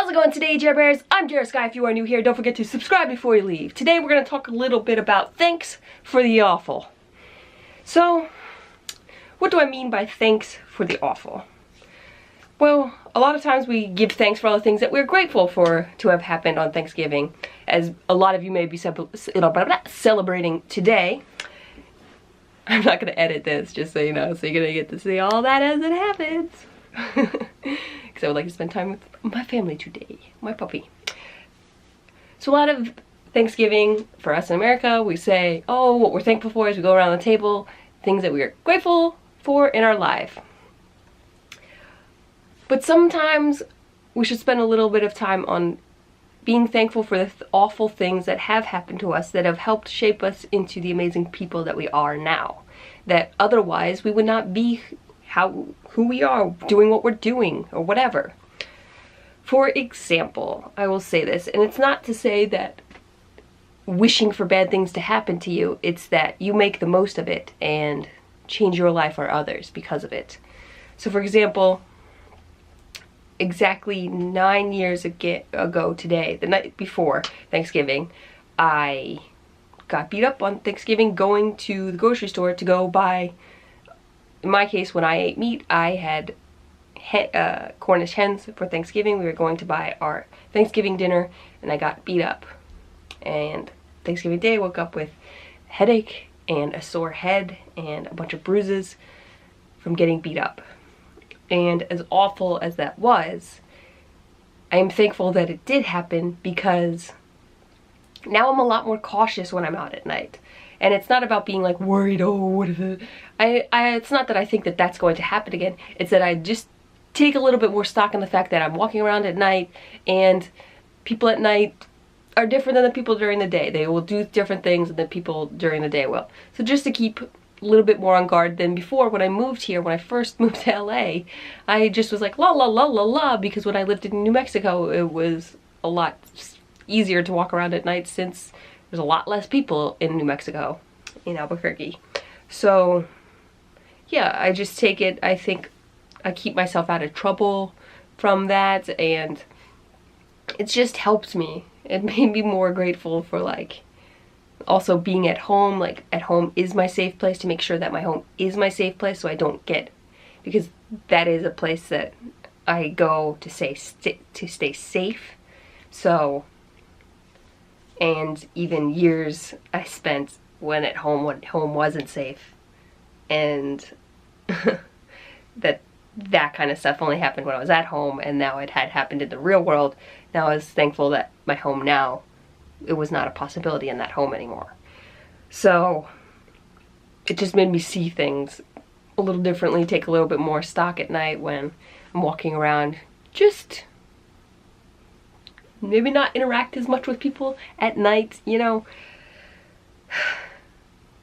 How's it going today, Jera Bears? I'm Jera Sky. If you are new here, don't forget to subscribe before you leave. Today we're going to talk a little bit about thanks for the awful. So, what do I mean by thanks for the awful? Well, a lot of times we give thanks for all the things that we're grateful for to have happened on Thanksgiving, as a lot of you may be celebrating today. I'm not going to edit this, just so you know, so you're going to get to see all that as it happens. Because I would like to spend time with my family today, my puppy. So a lot of Thanksgiving, for us in America, we say, oh, what we're thankful for is we go around the table, things that we are grateful for in our life. But sometimes we should spend a little bit of time on being thankful for the awful things that have happened to us that have helped shape us into the amazing people that we are now. That otherwise we would not be who we are, doing what we're doing, or whatever. For example, I will say this, and it's not to say that wishing for bad things to happen to you, it's that you make the most of it and change your life or others because of it. So for example, exactly 9 years ago today, the night before Thanksgiving, I got beat up on Thanksgiving going to the grocery store to go buy. In my case, when I ate meat, I had Cornish hens for Thanksgiving. We were going to buy our Thanksgiving dinner, and I got beat up. And Thanksgiving Day, I woke up with a headache and a sore head and a bunch of bruises from getting beat up. And as awful as that was, I am thankful that it did happen, because now I'm a lot more cautious when I'm out at night. And it's not about being like worried, oh, what if it... it's not that I think that that's going to happen again. It's that I just take a little bit more stock in the fact that I'm walking around at night, and people at night are different than the people during the day. They will do different things than the people during the day will. So just to keep a little bit more on guard than before, when I moved here, when I first moved to LA, I just was like la la la la la, because when I lived in New Mexico, it was a lot easier to walk around at night since there's a lot less people in New Mexico, in Albuquerque. So yeah, I just take it, I think I keep myself out of trouble from that, and it just helped me. It made me more grateful for, like, also being at home. Like, at home is my safe place, to make sure that my home is my safe place, so I don't get, because that is a place that I go to stay safe. So, and even years I spent when home wasn't safe, and that kind of stuff only happened when I was at home, and now it had happened in the real world. Now I was thankful that my home now, it was not a possibility in that home anymore. So it just made me see things a little differently, take a little bit more stock at night when I'm walking around, just maybe not interact as much with people at night, you know.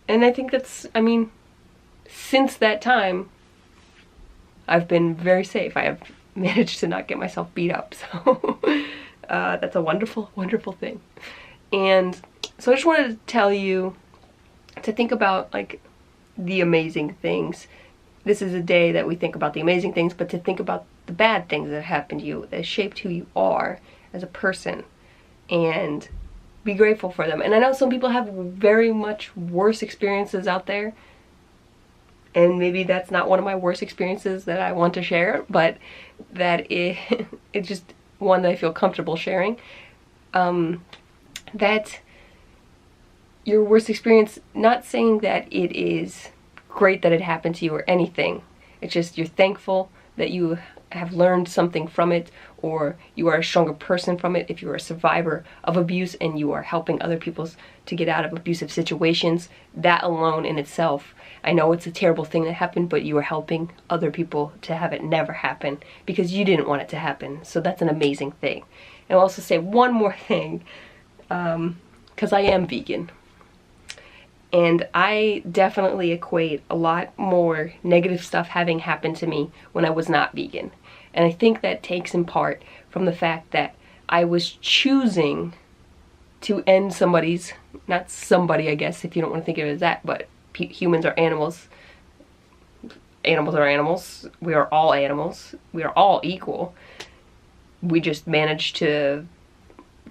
And I think that's, I mean, since that time, I've been very safe. I have managed to not get myself beat up, so that's a wonderful, wonderful thing. And so I just wanted to tell you to think about, like, the amazing things. This is a day that we think about the amazing things, but to think about the bad things that happened to you, that shaped who you are as a person, and be grateful for them. And I know some people have very much worse experiences out there, and maybe that's not one of my worst experiences that I want to share, but that it's just one that I feel comfortable sharing. That your worst experience, not saying that it is great that it happened to you or anything, it's just you're thankful that you have learned something from it, or you are a stronger person from it if you're a survivor of abuse and you are helping other people to get out of abusive situations. That alone in itself, I know it's a terrible thing that happened, but you are helping other people to have it never happen because you didn't want it to happen. So that's an amazing thing. And I'll also say one more thing, because I am vegan. And I definitely equate a lot more negative stuff having happened to me when I was not vegan. And I think that takes in part from the fact that I was choosing to end somebody's, not somebody I guess if you don't want to think of it as that, but humans are animals. Animals are animals. We are all animals. We are all equal. we just managed to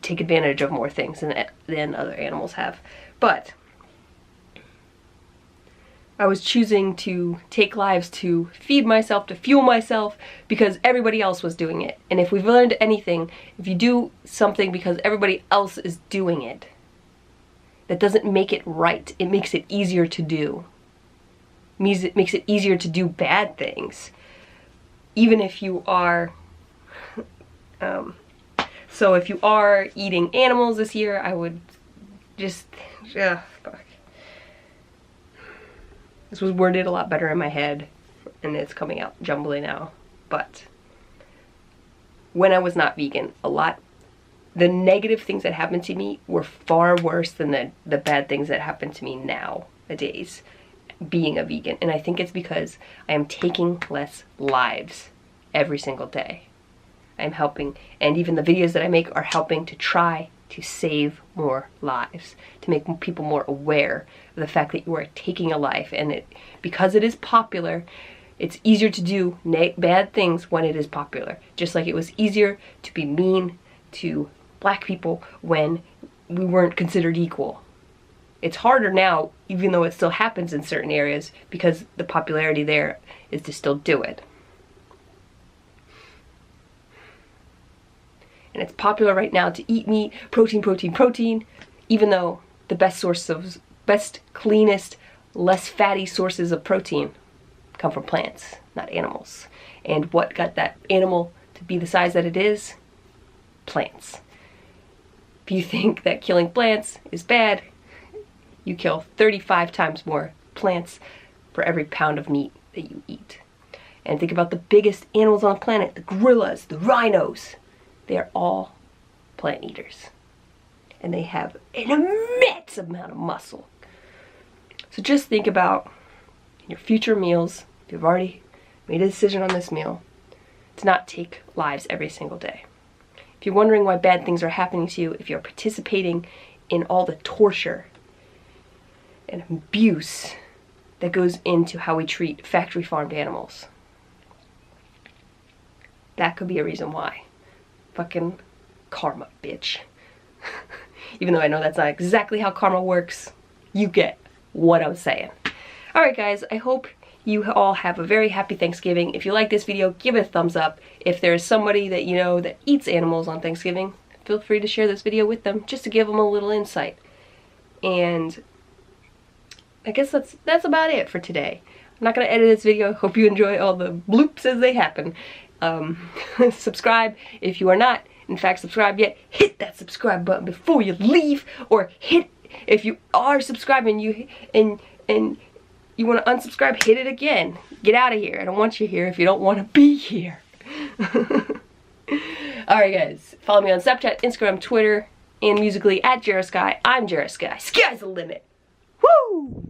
take advantage of more things than other animals have. But I was choosing to take lives to feed myself, to fuel myself, because everybody else was doing it. And if we've learned anything, if you do something because everybody else is doing it, that doesn't make it right. It makes it easier to do. It makes it easier to do bad things. Even if you are... so if you are eating animals this year, I would just... fuck. This was worded a lot better in my head, and it's coming out jumbly now. But when I was not vegan, the negative things that happened to me were far worse than the bad things that happen to me nowadays being a vegan. And I think it's because I am taking less lives every single day. I'm helping, and even the videos that I make are helping to try to save more lives, to make people more aware of the fact that you are taking a life. And because it is popular, it's easier to do bad things when it is popular. Just like it was easier to be mean to black people when we weren't considered equal. It's harder now, even though it still happens in certain areas, because the popularity there is to still do it. And it's popular right now to eat meat, protein, protein, protein, even though the best, cleanest, less fatty sources of protein come from plants, not animals. And what got that animal to be the size that it is? Plants. If you think that killing plants is bad, you kill 35 times more plants for every pound of meat that you eat. And think about the biggest animals on the planet, the gorillas, the rhinos. They are all plant eaters. And they have an immense amount of muscle. So just think about your future meals, if you've already made a decision on this meal, to not take lives every single day. If you're wondering why bad things are happening to you, if you're participating in all the torture and abuse that goes into how we treat factory farmed animals, that could be a reason why. Fucking karma, bitch. Even though I know that's not exactly how karma works, you get what I'm saying. Alright guys, I hope you all have a very happy Thanksgiving. If you like this video, give it a thumbs up. If there's somebody that you know that eats animals on Thanksgiving, feel free to share this video with them, just to give them a little insight. And I guess that's about it for today. I'm not going to edit this video. Hope you enjoy all the bloops as they happen. Subscribe if you are not, in fact, subscribed yet. Hit that subscribe button before you leave, or if you are subscribing and you want to unsubscribe, hit it again. Get out of here. I don't want you here if you don't want to be here. Alright guys, follow me on Snapchat, Instagram, Twitter, and Musical.ly at Jera Sky. I'm Jera Sky. Sky's the limit. Woo!